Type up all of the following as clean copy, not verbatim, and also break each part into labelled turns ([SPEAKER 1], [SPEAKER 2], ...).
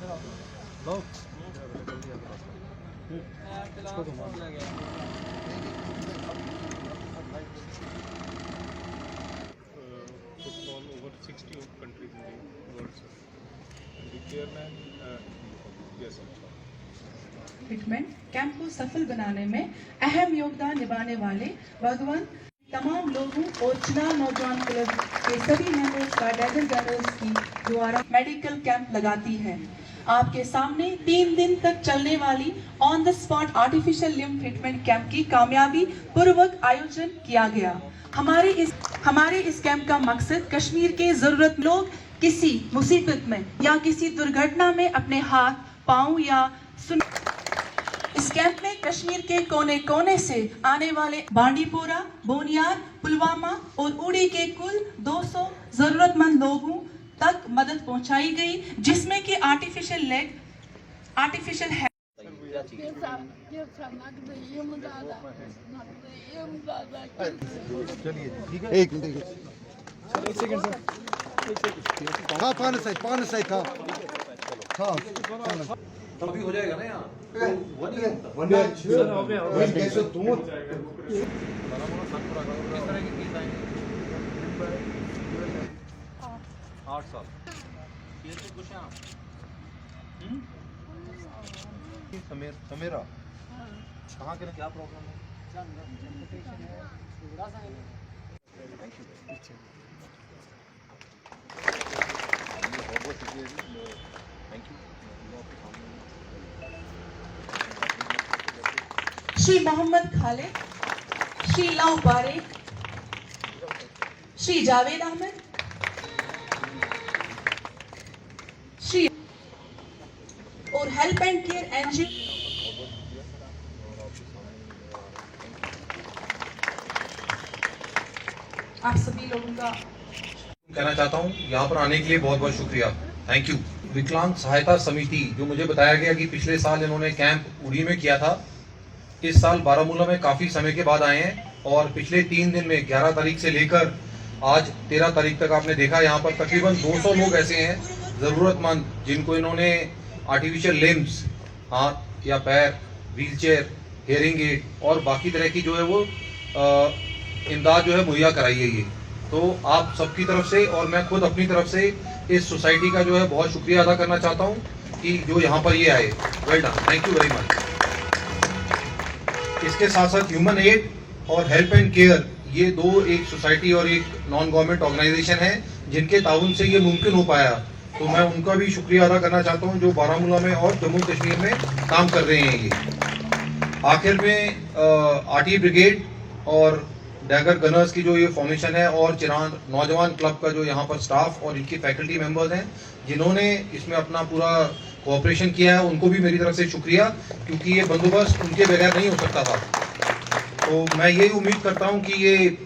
[SPEAKER 1] Football over 60 countries in the world, sir. And the chairman, yes, sir.
[SPEAKER 2] Fitment camp को सफल बनाने में अहम योगदान निभाने वाले भगवान तमाम लोगों और चुनाव नौजवान क्लब के सभी मेंबर्स का डैगर गनर्स की द्वारा मेडिकल कैंप लगाती है। आपके सामने 3 दिन तक चलने वाली on the spot artificial limb fitment camp की कामयाबी पूर्वक आयोजन किया गया। हमारे इस कैंप का मकसद कश्मीर के जरूरत लोग किसी मुसीबत में या किसी दुर्घटना में अपने हाथ पांव या इस कैंप में कश्मीर के कोने कोने से आने वाले बांडीपोरा, बोनियार, पुलवामा और उड़ी के कुल 200 जरूरतमंद लोगों तक मदद पहुंचाई गई, जिसमें कि आर्टिफिशियल है।
[SPEAKER 3] चलिए ठीक है, एक सेकंड सर। हाँ पान साइड हाँ
[SPEAKER 4] अभी हो जाएगा ना यहाँ।
[SPEAKER 3] सर हो गया कैसे तुम
[SPEAKER 4] किस तरह की फीस आएंगे? 8 साल। ये तो कुछ यहाँ
[SPEAKER 3] समेरा कहाँ के क्या प्रॉब्लम है?
[SPEAKER 2] श्री मोहम्मद खालिद, श्री लव बारेक, श्री जावेद अहमद, श्री और हेल्प एंड केयर एनजीओ आप सभी लोगों का
[SPEAKER 4] कहना चाहता हूँ। यहाँ पर आने के लिए बहुत बहुत शुक्रिया, थैंक यू। विकलांग सहायता समिति, जो मुझे बताया गया कि पिछले साल इन्होंने कैंप उड़ी में किया था, इस साल बारामूला में काफी समय के बाद आए हैं और पिछले 3 दिन में 11 तारीख से लेकर आज 13 तारीख तक आपने देखा यहाँ पर तकरीबन 200 लोग ऐसे हैं जरूरतमंद जिनको इन्होंने आर्टिफिशियल लिम्स, हाथ या पैर, व्हीलचेयर, हियरिंग एड और बाकी तरह की जो है वो इमदाद जो है मुहैया कराई है। ये तो आप सबकी तरफ से और मैं खुद अपनी तरफ से इस सोसाइटी का जो है बहुत शुक्रिया अदा करना चाहता हूँ कि जो यहाँ पर ये आए। Well done, thank you very much. इसके साथ साथ ह्यूमन एड और हेल्प एंड केयर, ये दो एक सोसाइटी और एक नॉन गवर्नमेंट ऑर्गेनाइजेशन है जिनके ताउन से ये मुमकिन हो पाया, तो मैं उनका भी शुक्रिया अदा करना चाहता हूँ जो बारामूला में और जम्मू कश्मीर में काम कर रहे हैं। ये आखिर में आरटी ब्रिगेड और डैगर गनर्स की जो ये फॉर्मेशन है और चिरान नौजवान क्लब का जो यहाँ पर स्टाफ और इनकी फैकल्टी मेंबर्स हैं जिन्होंने इसमें अपना पूरा कोऑपरेशन किया है, उनको भी मेरी तरफ से शुक्रिया, क्योंकि ये बंदोबस्त उनके बगैर नहीं हो सकता था। तो मैं यही उम्मीद करता हूँ कि ये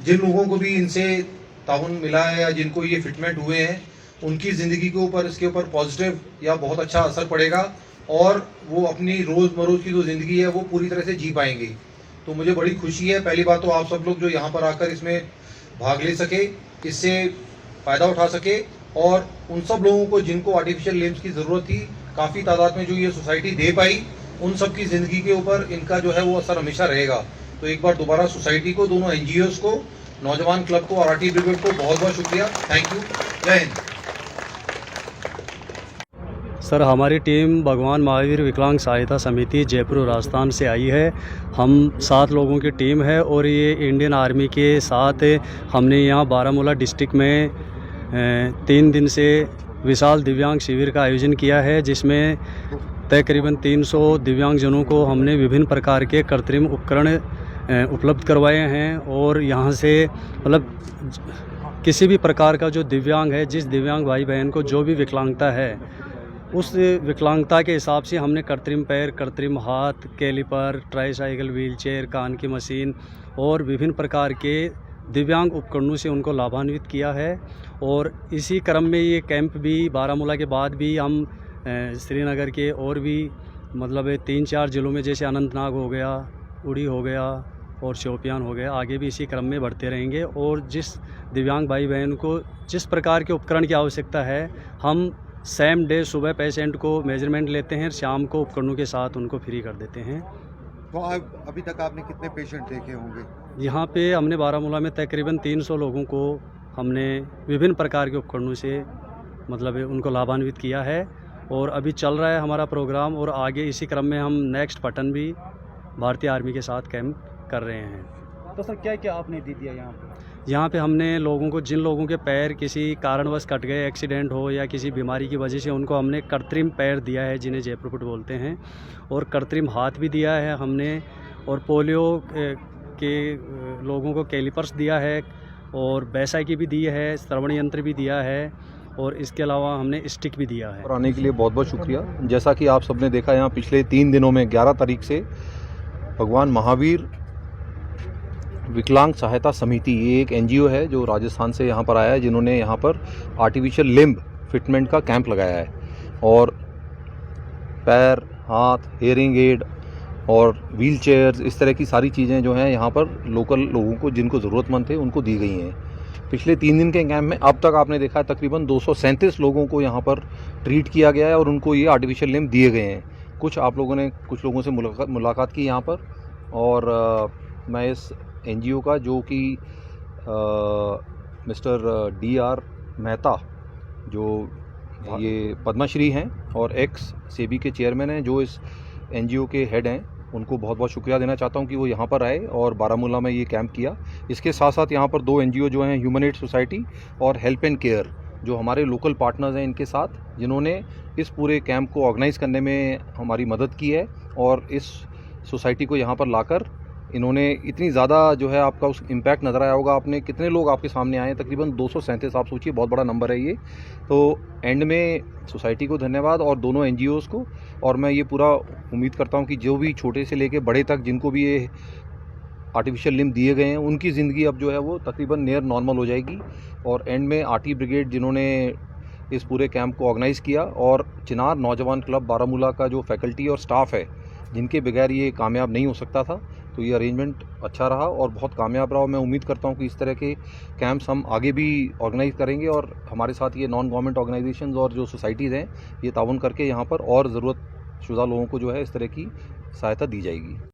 [SPEAKER 4] जिन लोगों को भी इनसे ताउन मिला है या जिनको ये फिटमेंट हुए हैं, उनकी ज़िंदगी के ऊपर इसके ऊपर पॉजिटिव या बहुत अच्छा असर पड़ेगा और वो अपनी रोज़मरोज़ की जो ज़िंदगी है वो पूरी तरह से जी पाएंगे। तो मुझे बड़ी खुशी है, पहली बात तो आप सब लोग जो यहाँ पर आकर इसमें भाग ले सके, इससे फ़ायदा उठा सके, और उन सब लोगों को जिनको आर्टिफिशियल लिम्स की ज़रूरत थी काफ़ी तादाद में जो ये सोसाइटी दे पाई, उन सब की ज़िंदगी के ऊपर इनका जो है वो असर हमेशा रहेगा। तो एक बार दोबारा सोसाइटी को, दोनों एनजीओज़ को, नौजवान क्लब को और आरटी ब्रिगेड को बहुत बहुत शुक्रिया, थैंक यू, जय हिंद।
[SPEAKER 5] सर, हमारी टीम भगवान महावीर विकलांग सहायता समिति जयपुर राजस्थान से आई है। हम 7 लोगों की टीम है और ये इंडियन आर्मी के साथ हमने यहाँ बारामूला डिस्ट्रिक्ट में 3 दिन से विशाल दिव्यांग शिविर का आयोजन किया है, जिसमें तकरीबन 300 दिव्यांगजनों को हमने विभिन्न प्रकार के कृत्रिम उपकरण उपलब्ध करवाए हैं। और यहाँ से मतलब किसी भी प्रकार का जो दिव्यांग है, जिस दिव्यांग भाई बहन को जो भी विकलांगता है, उस विकलांगता के हिसाब से हमने कृत्रिम पैर, कृत्रिम हाथ, कैलिपर, ट्राईसाइकिल, व्हीलचेयर, कान की मशीन और विभिन्न प्रकार के दिव्यांग उपकरणों से उनको लाभान्वित किया है। और इसी क्रम में ये कैंप भी बारामूला के बाद भी हम श्रीनगर के और भी मतलब 3-4 ज़िलों में, जैसे अनंतनाग हो गया, उड़ी हो गया और शोपियान हो गया, आगे भी इसी क्रम में बढ़ते रहेंगे। और जिस दिव्यांग भाई बहन को जिस प्रकार के उपकरण की आवश्यकता है, हम सेम डे सुबह पेशेंट को मेजरमेंट लेते हैं, शाम को उपकरणों के साथ उनको फ्री कर देते हैं।
[SPEAKER 3] तो अभी तक आपने कितने पेशेंट देखे होंगे?
[SPEAKER 5] यहाँ पे हमने बारामूला में तकरीबन 300 लोगों को हमने विभिन्न प्रकार के उपकरणों से मतलब उनको लाभान्वित किया है, और अभी चल रहा है हमारा प्रोग्राम, और आगे इसी क्रम में हम नेक्स्ट पटन भी भारतीय आर्मी के साथ कैंप कर रहे हैं।
[SPEAKER 6] तो सर क्या क्या आपने दे दिया यहाँ पे?
[SPEAKER 5] यहाँ पे हमने लोगों को, जिन लोगों के पैर किसी कारणवश कट गए, एक्सीडेंट हो या किसी बीमारी की वजह से, उनको हमने कृत्रिम पैर दिया है जिन्हें जयपुर फुट बोलते हैं, और कृत्रिम हाथ भी दिया है हमने, और पोलियो के लोगों को कैलिपर्स दिया है, और बैसाखी भी दी है, श्रवण यंत्र भी दिया है, और इसके अलावा हमने स्टिक भी दिया है।
[SPEAKER 7] और आने के लिए बहुत बहुत शुक्रिया। जैसा कि आप सबने देखा, यहाँ पिछले 3 दिनों में 11 तारीख से भगवान महावीर विकलांग सहायता समिति, ये एक एनजीओ है जो राजस्थान से यहाँ पर आया है, जिन्होंने यहाँ पर आर्टिफिशियल लिम्ब फिटमेंट का कैंप लगाया है, और पैर, हाथ, हेयरिंग एड और व्हील चेयर्स, इस तरह की सारी चीज़ें जो हैं यहाँ पर लोकल लोगों को, जिनको ज़रूरतमंद थे, उनको दी गई हैं। पिछले 3 दिन के कैंप में अब तक आपने देखा है तकरीबन 237 लोगों को यहाँ पर ट्रीट किया गया है, और उनको ये आर्टिफिशियल लिम्ब दिए गए हैं। कुछ लोगों से मुलाकात की यहाँ पर, और मैं इस एनजीओ का, जो कि मिस्टर DR मेहता, जो ये पद्मश्री हैं और एक्स सेबी के चेयरमैन हैं, जो इस एनजीओ के हेड हैं, उनको बहुत बहुत शुक्रिया देना चाहता हूं कि वो यहाँ पर आए और बारामूला में ये कैंप किया। इसके साथ साथ यहाँ पर 2 एनजीओ जो हैं, ह्यूमन एड सोसाइटी और हेल्प एंड केयर, जो हमारे लोकल पार्टनर्स हैं इनके साथ, जिन्होंने इस पूरे कैंप को ऑर्गेनाइज़ करने में हमारी मदद की है, और इस सोसाइटी को यहाँ पर लाकर इन्होंने इतनी ज़्यादा जो है, आपका उस इम्पैक्ट नज़र आया होगा। आपने कितने लोग आपके सामने आए हैं, तकरीबन 237, आप सोचिए बहुत बड़ा नंबर है ये। तो एंड में सोसाइटी को धन्यवाद और दोनों एनजीओज़ को, और मैं ये पूरा उम्मीद करता हूँ कि जो भी छोटे से लेके बड़े तक जिनको भी ये आर्टिफिशियल लिम्ब दिए गए हैं, उनकी ज़िंदगी अब जो है वो तकरीबन नियर नॉर्मल हो जाएगी। और एंड में आरटी ब्रिगेड, जिन्होंने इस पूरे कैंप को ऑर्गेनाइज़ किया, और चिनार नौजवान क्लब बारामूला का जो फैकल्टी और स्टाफ है, जिनके बगैर ये कामयाब नहीं हो सकता था, तो ये अरेंजमेंट अच्छा रहा और बहुत कामयाब रहा। मैं उम्मीद करता हूँ कि इस तरह के कैंप्स हम आगे भी ऑर्गेनाइज करेंगे, और हमारे साथ ये नॉन गवर्नमेंट ऑर्गेनाइजेशंस और जो सोसाइटीज़ हैं, ये ताउन करके यहाँ पर और ज़रूरतशुदा लोगों को जो है इस तरह की सहायता दी जाएगी।